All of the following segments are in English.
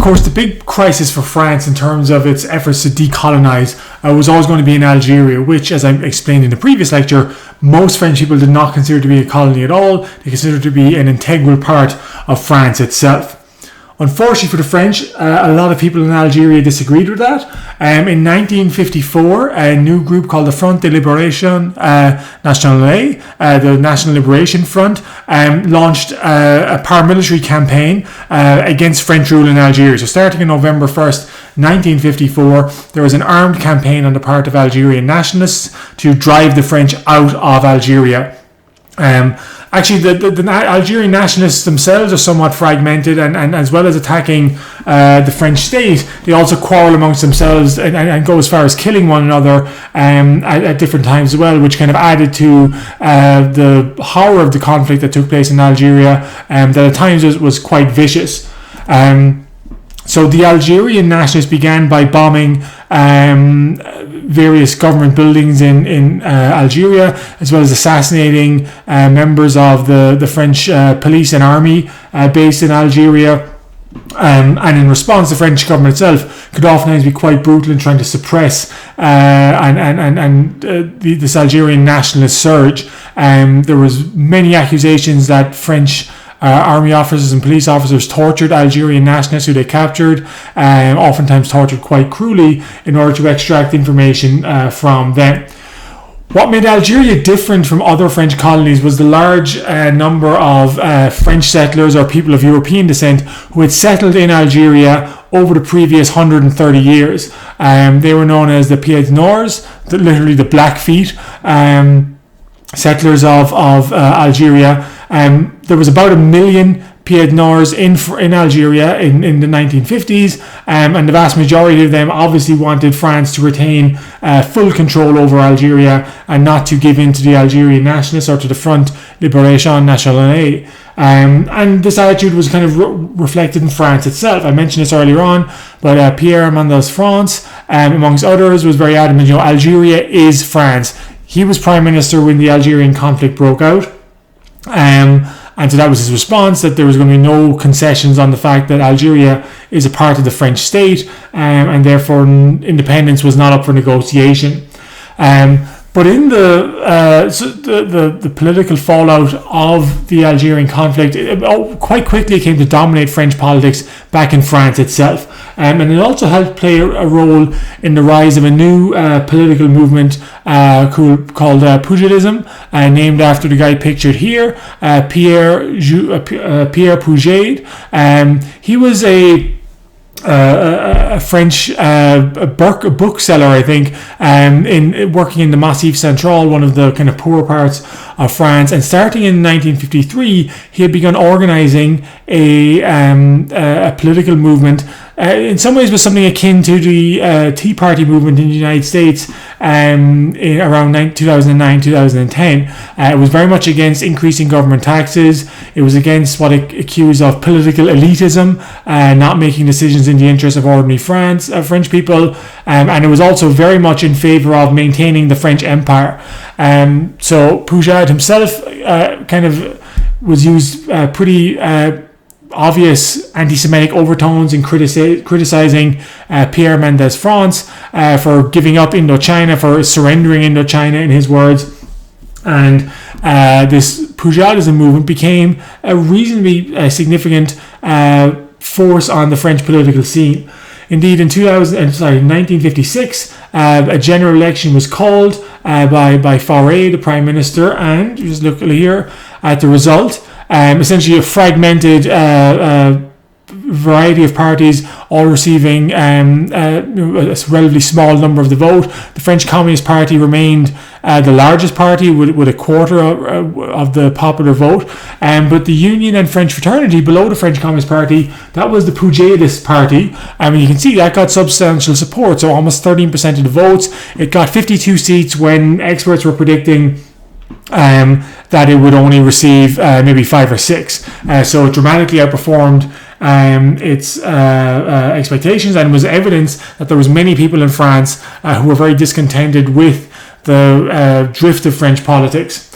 course, the big crisis for France in terms of its efforts to decolonize was always going to be in Algeria, which, as I explained in the previous lecture, most French people did not consider to be a colony at all. They considered it to be an integral part of France itself. Unfortunately for the French, a lot of people in Algeria disagreed with that. In 1954, a new group called the Front de Libération Nationale, the National Liberation Front, launched a paramilitary campaign against French rule in Algeria. So starting on November 1st, 1954, there was an armed campaign on the part of Algerian nationalists to drive the French out of Algeria. Actually, the Algerian nationalists themselves are somewhat fragmented, and as well as attacking the French state, they also quarrel amongst themselves and go as far as killing one another at different times as well, which kind of added to the horror of the conflict that took place in Algeria, that at times was quite vicious. So the Algerian nationalists began by bombing various government buildings in Algeria, as well as assassinating members of the French police and army based in Algeria. And in response, the French government itself could oftentimes be quite brutal in trying to suppress this Algerian nationalist surge. There was many accusations that French army officers and police officers tortured Algerian nationalists who they captured, oftentimes tortured quite cruelly in order to extract information from them. What made Algeria different from other French colonies was the large number of French settlers or people of European descent who had settled in Algeria over the previous 130 years. They were known as the Pieds Noirs, literally the Blackfeet, settlers of Algeria. There was about 1 million Pieds Noirs in Algeria in the 1950s, and the vast majority of them obviously wanted France to retain full control over Algeria and not to give in to the Algerian nationalists or to the Front Libération Nationale. And this attitude was kind of reflected in France itself. I mentioned this earlier on, but Pierre Mendès France, amongst others, was very adamant, Algeria is France. He was prime minister when the Algerian conflict broke out. And so that was his response, that there was going to be no concessions on the fact that Algeria is a part of the French state, and therefore independence was not up for negotiation. But in the political fallout of the Algerian conflict, it quite quickly came to dominate French politics back in France itself. And it also helped play a role in the rise of a new political movement called Pugilism, named after the guy pictured here, Pierre Puget. He was a French bookseller, I think, in working in the Massif Central, one of the kind of poorer parts of France. And starting in 1953, he had begun organizing a political movement. In some ways, was something akin to the Tea Party movement in the United States in around 2009-2010. It was very much against increasing government taxes. It was against what it accused of political elitism, not making decisions in the interest of ordinary French people, and it was also very much in favor of maintaining the French Empire. So Puget himself kind of was used pretty obvious anti-Semitic overtones in criticizing Pierre Mendès France for giving up Indochina, for surrendering Indochina, in his words. And this Pugilism movement became a reasonably significant force on the French political scene. Indeed, in 1956, a general election was called by Faure, the Prime Minister, and you just look here at the result. Essentially a fragmented variety of parties, all receiving a relatively small number of the vote. The French Communist Party remained the largest party with a quarter of the popular vote, but the Union and French Fraternity below the French Communist Party, that was the Pugetist Party. You can see that got substantial support, so almost 13% of the votes. It got 52 seats when experts were predicting that it would only receive maybe 5 or 6. So it dramatically outperformed its expectations, and was evidence that there was many people in France who were very discontented with the drift of French politics.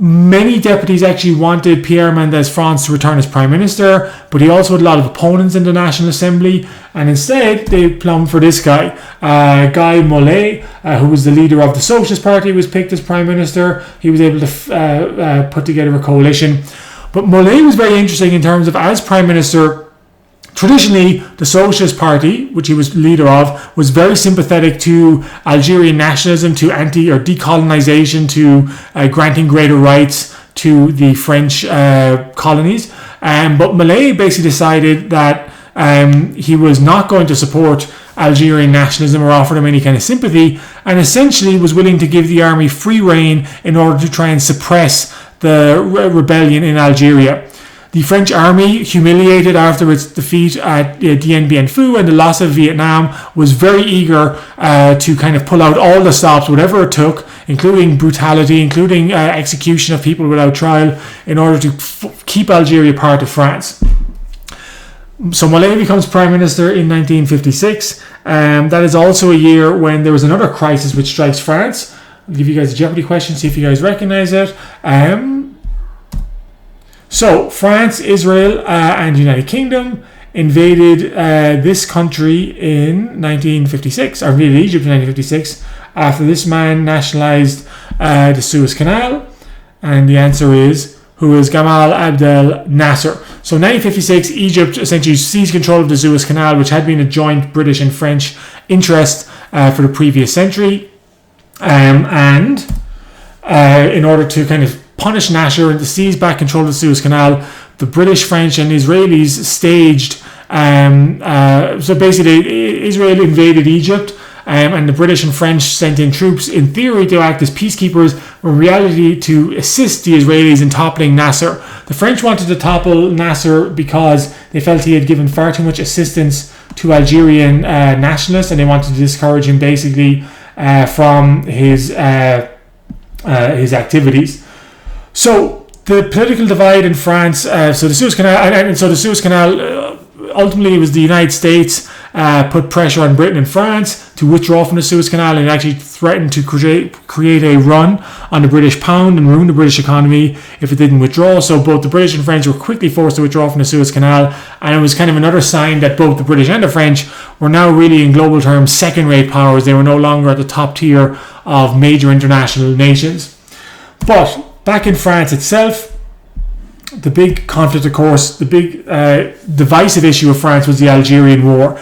Many deputies actually wanted Pierre Mendès France to return as Prime Minister, but he also had a lot of opponents in the National Assembly, and instead they plumbed for this guy, Guy Mollet, who was the leader of the Socialist Party, was picked as Prime Minister. He was able to put together a coalition. But Mollet was very interesting in terms of, as Prime Minister, traditionally, the Socialist Party, which he was leader of, was very sympathetic to Algerian nationalism, to decolonization, to granting greater rights to the French colonies. But Mollet basically decided that he was not going to support Algerian nationalism or offer them any kind of sympathy, and essentially was willing to give the army free rein in order to try and suppress the rebellion in Algeria. The French army, humiliated after its defeat at Dien Bien Phu and the loss of Vietnam, was very eager to kind of pull out all the stops, whatever it took, including brutality, including execution of people without trial, in order to keep Algeria part of France. So Mollet becomes Prime Minister in 1956. That is also a year when there was another crisis which strikes France. I'll give you guys a Jeopardy question, see if you guys recognize it. So, France, Israel, and the United Kingdom invaded this country in 1956, or invaded Egypt in 1956, after this man nationalized the Suez Canal. And the answer is, who is Gamal Abdel Nasser. So, 1956, Egypt essentially seized control of the Suez Canal, which had been a joint British and French interest for the previous century. And in order to kind of punish Nasser and to seize back control of the Suez Canal, the British, French, and Israelis staged. So basically, Israel invaded Egypt, and the British and French sent in troops, in theory, to act as peacekeepers, in reality, to assist the Israelis in toppling Nasser. The French wanted to topple Nasser because they felt he had given far too much assistance to Algerian nationalists, and they wanted to discourage him basically from his activities. So the political divide in France, so the Suez Canal, ultimately it was the United States put pressure on Britain and France to withdraw from the Suez Canal, and actually threatened to create a run on the British pound and ruin the British economy if it didn't withdraw. So both the British and French were quickly forced to withdraw from the Suez Canal, and it was kind of another sign that both the British and the French were now really, in global terms, second-rate powers. They were no longer at the top tier of major international nations. But back in France itself, the big conflict, of course, the big divisive issue of France was the Algerian War.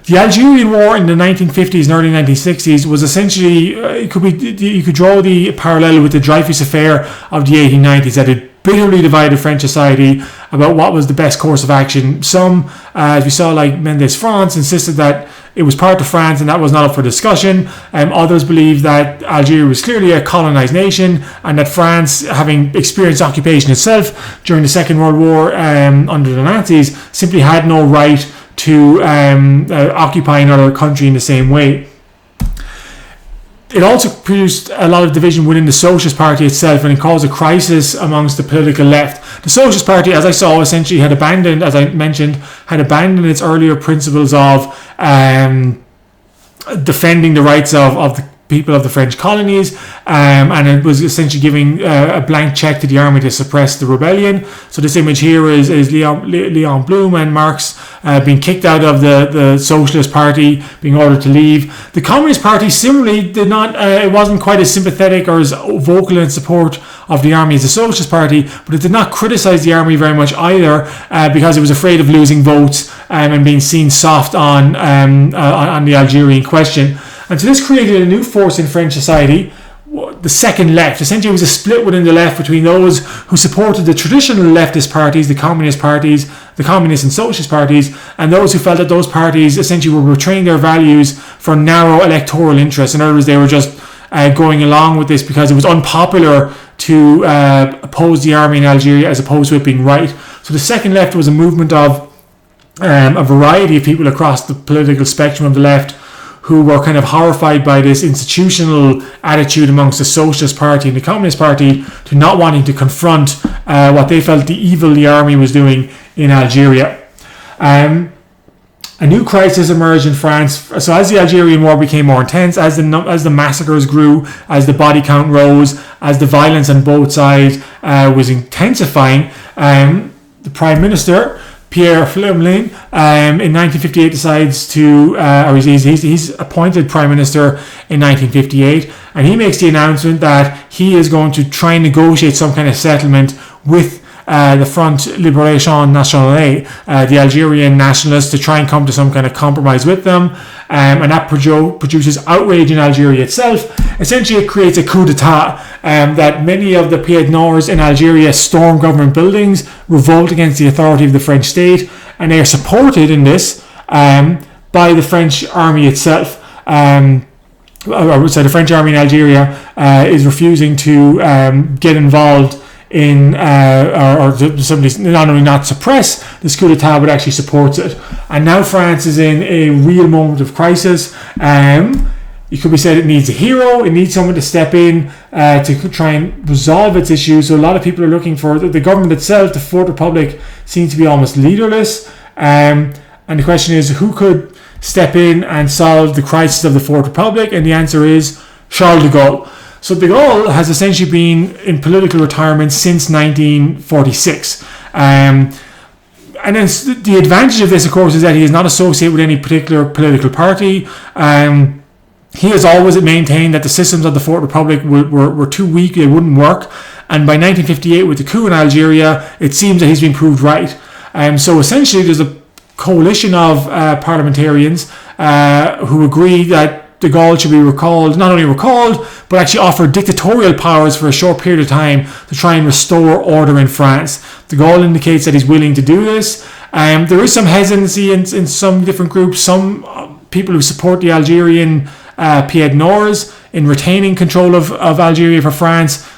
The Algerian War in the 1950s and early 1960s was essentially, you could draw the parallel with the Dreyfus Affair of the 1890s, that it bitterly divided French society about what was the best course of action. Some, as we saw, like Mendès France, insisted that it was part of France and that was not up for discussion. Others believed that Algeria was clearly a colonized nation, and that France, having experienced occupation itself during the Second World War under the Nazis, simply had no right to occupy another country in the same way. It also produced a lot of division within the Socialist Party itself, and it caused a crisis amongst the political left. The Socialist Party, as I saw, essentially had abandoned, as I mentioned, its earlier principles of defending the rights of the people of the French colonies, and it was essentially giving a blank check to the army to suppress the rebellion. So this image here is Leon Blum and Marx being kicked out of the Socialist Party, being ordered to leave. The Communist Party similarly did not, it wasn't quite as sympathetic or as vocal in support of the army as the Socialist Party, but it did not criticize the army very much either, because it was afraid of losing votes and being seen soft on the Algerian question. And so this created a new force in French society, the second left. Essentially, it was a split within the left between those who supported the traditional leftist parties, the communist parties, the communist and socialist parties, and those who felt that those parties essentially were betraying their values for narrow electoral interests. In other words, they were just going along with this because it was unpopular to oppose the army in Algeria as opposed to it being right. So the second left was a movement of a variety of people across the political spectrum of the left, who were kind of horrified by this institutional attitude amongst the Socialist Party and the Communist Party to not wanting to confront what they felt the evil the army was doing in Algeria. A new crisis emerged in France. So as the Algerian War became more intense, as the massacres grew, as the body count rose, as the violence on both sides was intensifying. The Prime Minister, Pierre Flumelin, in 1958 decides to, or he's appointed Prime Minister in 1958, and he makes the announcement that he is going to try and negotiate some kind of settlement with the Front Libération Nationale, the Algerian nationalists, to try and come to some kind of compromise with them. And that produces outrage in Algeria itself. Essentially, it creates a coup d'etat that many of the Pied Noirs in Algeria storm government buildings, revolt against the authority of the French state, and they are supported in this by the French army itself. So the French army in Algeria is refusing to get involved in or somebody's not only not suppress this coup d'etat but actually supports it. And now France is in a real moment of crisis. It could be said it needs a hero, it needs someone to step in to try and resolve its issues. So a lot of people are looking for the government itself. The Fourth Republic seems to be almost leaderless, and the question is, who could step in and solve the crisis of the Fourth Republic? And the answer is Charles de Gaulle. So de Gaulle has essentially been in political retirement since 1946. And then the advantage of this, of course, is that he is not associated with any particular political party. He has always maintained that the systems of the Fourth Republic were too weak, they wouldn't work. And by 1958, with the coup in Algeria, it seems that he's been proved right. So essentially, there's a coalition of parliamentarians who agree that de Gaulle should be not only recalled, but actually offered dictatorial powers for a short period of time to try and restore order in France. De Gaulle indicates that he's willing to do this. There is some hesitancy in some different groups. Some people who support the Algerian Pied Noirs in retaining control of Algeria for France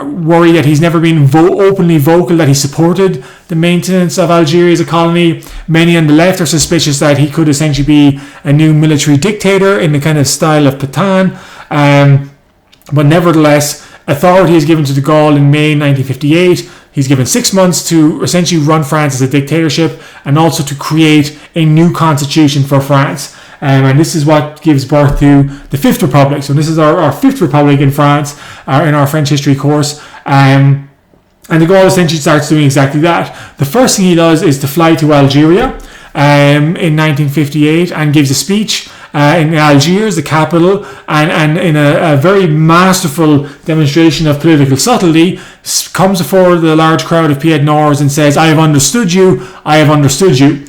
worry that he's never been openly vocal that he supported the maintenance of Algeria as a colony. Many on the left are suspicious that he could essentially be a new military dictator in the kind of style of Pétain. But nevertheless, authority is given to de Gaulle in May 1958. He's given 6 months to essentially run France as a dictatorship and also to create a new constitution for France. And this is what gives birth to the Fifth Republic. So this is our Fifth Republic in France, in our French history course. And de Gaulle essentially starts doing exactly that. The first thing he does is to fly to Algeria in 1958 and gives a speech in Algiers, the capital, and in a very masterful demonstration of political subtlety, comes before the large crowd of Pied Noirs and says, "I have understood you, I have understood you."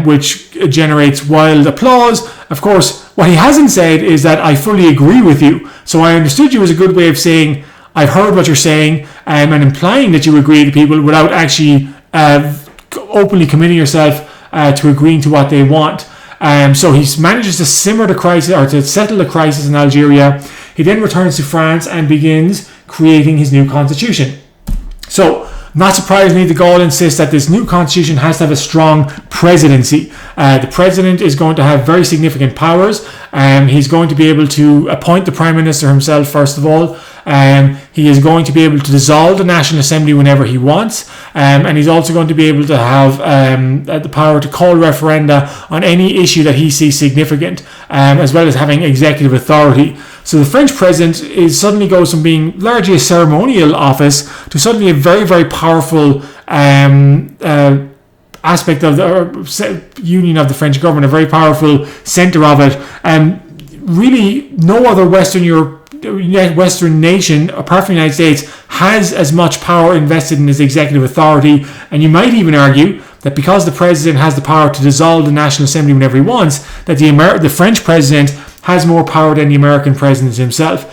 Which generates wild applause. Of course, what he hasn't said is that "I fully agree with you." So "I understood you" is a good way of saying "I've heard what you're saying," and implying that you agree to people without actually openly committing yourself to agreeing to what they want. So he manages to simmer the crisis, or to settle the crisis in Algeria. He then returns to France and begins creating his new constitution. So, not surprisingly, de Gaulle insists that this new constitution has to have a strong presidency. The president is going to have very significant powers. He's going to be able to appoint the prime minister himself, first of all. He is going to be able to dissolve the National Assembly whenever he wants. And he's also going to be able to have the power to call referenda on any issue that he sees significant, as well as having executive authority. So the French president suddenly goes from being largely a ceremonial office to suddenly a very, very powerful aspect of the union of the French government, a very powerful centre of it. Really, no other Western nation, apart from the United States, has as much power invested in its executive authority. And you might even argue that because the president has the power to dissolve the National Assembly whenever he wants, that the French president has more power than the American president himself.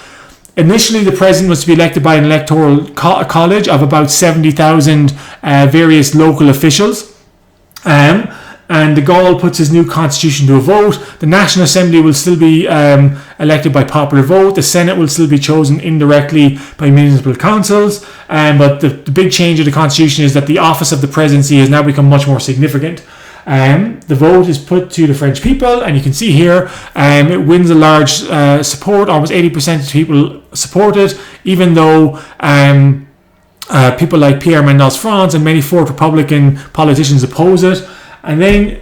Initially, the president was to be elected by an electoral college of about 70,000 various local officials. And de Gaulle puts his new constitution to a vote. The National Assembly will still be elected by popular vote. The Senate will still be chosen indirectly by municipal councils. But the big change of the constitution is that the office of the presidency has now become much more significant. The vote is put to the French people, and you can see here it wins a large support. Almost 80% of people support it, even though people like Pierre Mendès France and many Fourth Republican politicians oppose it. And then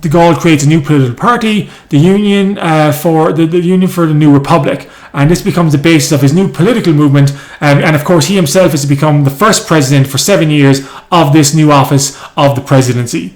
de Gaulle creates a new political party, the Union for the Union for the New Republic, and this becomes the basis of his new political movement. And of course, he himself is to become the first president for 7 years of this new office of the presidency.